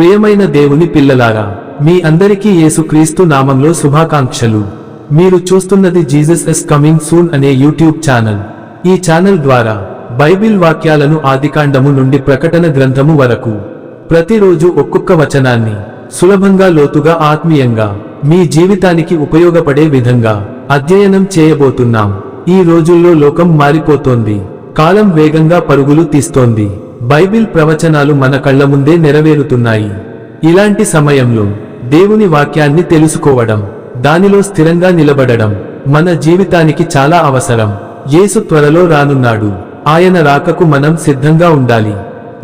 ప్రియమైన దేవుని పిల్లలారా, మీ అందరికీ యేసుక్రీస్తు నామంలో శుభాకాంక్షలు. మీరు చూస్తున్నది జీసస్ ఇస్ కమింగ్ సూన్ అనే యూట్యూబ్ ఛానల్. ఈ ఛానల్ ద్వారా బైబిల్ వాక్యాలను ఆదికాండము నుండి ప్రకటన గ్రంథము వరకు ప్రతిరోజు ఒక్కొక్క వచనాన్ని సులభంగా లోతుగా ఆత్మీయంగా మీ జీవితానికి ఉపయోగపడే విధంగా అధ్యయనం చేయబోతున్నాం. ఈ రోజుల్లో లోకం మారిపోతోంది, కాలం వేగంగా పరుగులు తీస్తోంది. బైబిల్ ప్రవచనాలు మన కళ్ల ముందే నెరవేరుతున్నాయి. ఇలాంటి సమయంలో దేవుని వాక్యాన్ని తెలుసుకోవడం, దానిలో స్థిరంగా నిలబడడం మన జీవితానికి చాలా అవసరం. యేసు త్వరలో రానున్నాడు. ఆయన రాకకు మనం సిద్ధంగా ఉండాలి.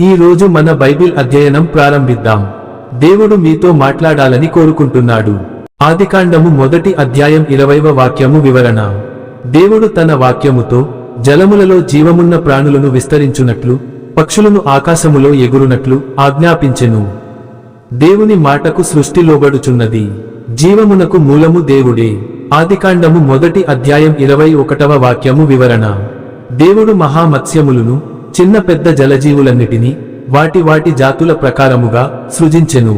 ఈ రోజు మన బైబిల్ అధ్యయనం ప్రారంభిద్దాం. దేవుడు మీతో మాట్లాడాలని కోరుకుంటున్నాడు. ఆదికాండము 1వ అధ్యాయం 20వ వాక్యము వివరణ. దేవుడు తన వాక్యముతో జలములలో జీవమున్న ప్రాణులను విస్తరించునట్లు, పక్షులను ఆకాశములో ఎగురునట్లు ఆజ్ఞాపించెను. దేవుని మాటకు సృష్టి లోబడుచున్నది. జీవమునకు మూలము దేవుడే. ఆదికాండము 1వ అధ్యాయం 21వ వాక్యము వివరణ. దేవుడు మహామత్స్యములను, చిన్న పెద్ద జలజీవులన్నిటినీ వాటి వాటి జాతుల ప్రకారముగా సృజించెను.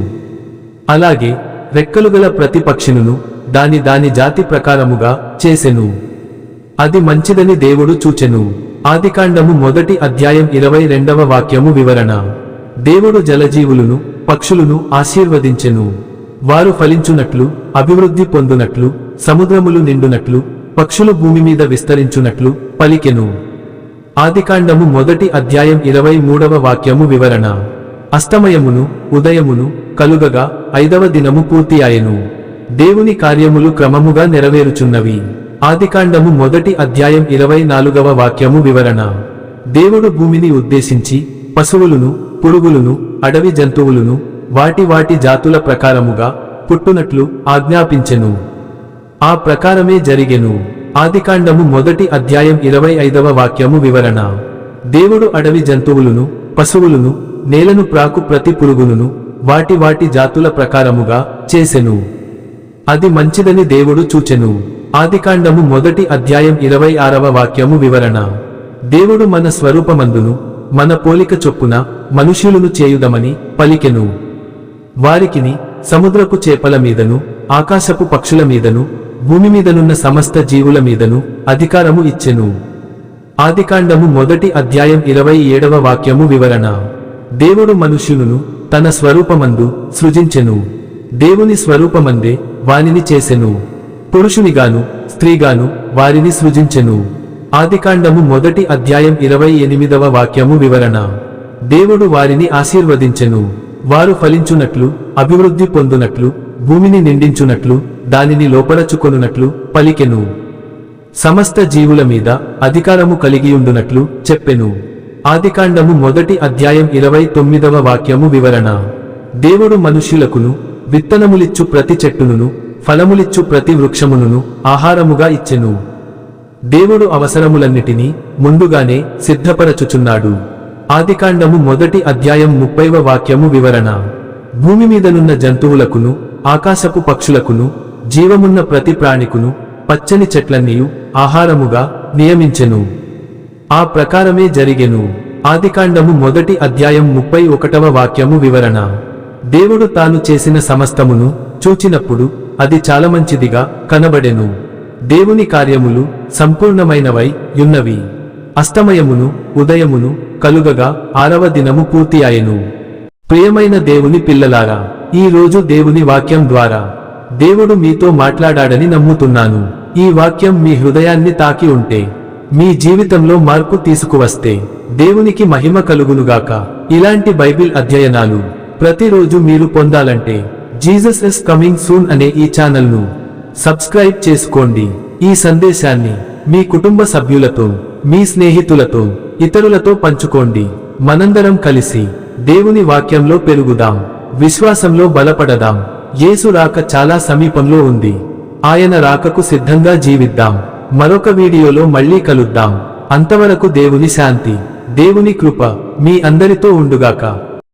అలాగే రెక్కలుగల ప్రతి పక్షినును దాని దాని జాతి ప్రకారముగా చేసెను. అది మంచిదని దేవుడు చూచెను. ఆదికాండము 1వ అధ్యాయం 22వ వాక్యము వివరణ. దేవుడు జలజీవులను, పక్షులను ఆశీర్వదించెను. వారు ఫలించునట్లు, అభివృద్ధి పొందునట్లు, సముద్రములు నిండునట్లు, పక్షులు భూమి మీద విస్తరించునట్లు పలికెను. ఆదికాండము 1వ అధ్యాయం 23వ వాక్యము వివరణ. అస్తమయమును ఉదయమును కలుగగా 5వ దినము పూర్తి ఆయెను. దేవుని కార్యములు క్రమముగా నెరవేరుచున్నవి. ఆదికాండము 1వ అధ్యాయం 24వ వాక్యము వివరణ. దేవుడు భూమిని ఉద్దేశించి పశువులను, పురుగులను, అడవి జంతువులను వాటి వాటి జాతుల ప్రకారముగా పుట్టునట్లు ఆజ్ఞాపించెను. ఆ ప్రకారమే జరిగెను. ఆదికాండము 1వ అధ్యాయం 25వ వాక్యము వివరణ. దేవుడు అడవి జంతువులను, పశువులను, నేలను ప్రాకు ప్రతి పురుగులను వాటి వాటి జాతుల ప్రకారముగా చేసెను. అది మంచిదని దేవుడు చూచెను. ఆదికాండము 1వ అధ్యాయం 26వ వాక్యము వివరణ. దేవుడు మన స్వరూపమందును మన పోలిక చొప్పున మనుష్యులను చేయుదమని పలికెను. వారికిని సముద్రపు చేపల మీదను, ఆకాశపు పక్షుల మీదను, భూమి మీదనున్న సమస్త జీవుల మీదను అధికారము ఇచ్చెను. ఆదికాండము 1వ అధ్యాయం 27వ వాక్యము వివరణ. దేవుడు మనుష్యులను తన స్వరూపమందు సృజించెను. దేవుని స్వరూపమందే వానిని చేసెను. పురుషునిగాను స్త్రీగాను వారిని సృజించెను. ఆదికాండము 1వ అధ్యాయం 28వ వాక్యము వివరణ. దేవుడు వారిని ఆశీర్వదించెను. వారు ఫలించునట్లు, అభివృద్ధి పొందునట్లు, భూమిని నిండించునట్లు, దానిని లోపరచుకొనునట్లు పలికెను. సమస్త జీవుల మీద అధికారము కలిగియుండునట్లు చెప్పెను. ఆదికాండము 1వ అధ్యాయం 29వ వాక్యము వివరణ. దేవుడు మనుష్యులకును విత్తనములిచ్చు ప్రతి చెట్టును, ఫలములిచ్చు ప్రతి వృక్షమును ఆహారముగా ఇచ్చెను. దేవుడు అవసరములన్నిటినీ ముందుగానే సిద్ధపరచుచున్నాడు. ఆదికాండము 1వ అధ్యాయం 30వ వాక్యము వివరణ. భూమి మీదనున్న జంతువులకును, ఆకాశపు పక్షులకును, జీవమున్న ప్రతి ప్రాణికును పచ్చని చెట్లన్నీయు ఆహారముగా నియమించెను. ఆ ప్రకారమే జరిగెను. ఆదికాండము 1వ అధ్యాయం 31వ వాక్యము వివరణ. దేవుడు తాను చేసిన సమస్తమును చూచినప్పుడు అది చాలా మంచిదిగా కనబడెను. దేవుని కార్యములు సంపూర్ణమైనవై యున్నవి. అస్తమయమును ఉదయమును కలుగగా 6వ దినము పూర్తి ఆయెను. ప్రియమైన దేవుని పిల్లలారా, ఈ రోజు దేవుని వాక్యం ద్వారా దేవుడు మీతో మాట్లాడాడని నమ్ముతున్నాను. ఈ వాక్యం మీ హృదయాన్ని తాకి ఉంటే, మీ జీవితంలో మార్పు తీసుకువస్తే దేవునికి మహిమ కలుగునుగాక. ఇలాంటి బైబిల్ అధ్యయనాలు ప్రతిరోజు మీరు పొందాలంటే జీసస్ ఇస్ కమింగ్ సూన్ అనే ఈ ఛానల్ను సబ్స్క్రైబ్ చేసుకోండి. ఈ సందేశాన్ని మీ కుటుంబ సభ్యులతో, మీ స్నేహితులతో, ఇతరులతో పంచుకోండి. మనందరం కలిసి దేవుని వాక్యంలో పెరుగుదాం, విశ్వాసంలో బలపడదాం. యేసు రాక చాలా సమీపంలో ఉంది. ఆయన రాకకు సిద్ధంగా జీవిద్దాం. మరొక వీడియోలో మళ్ళీ కలుద్దాం. అంతవరకు దేవుని శాంతి, దేవుని కృప మీ అందరితో ఉండుగాక.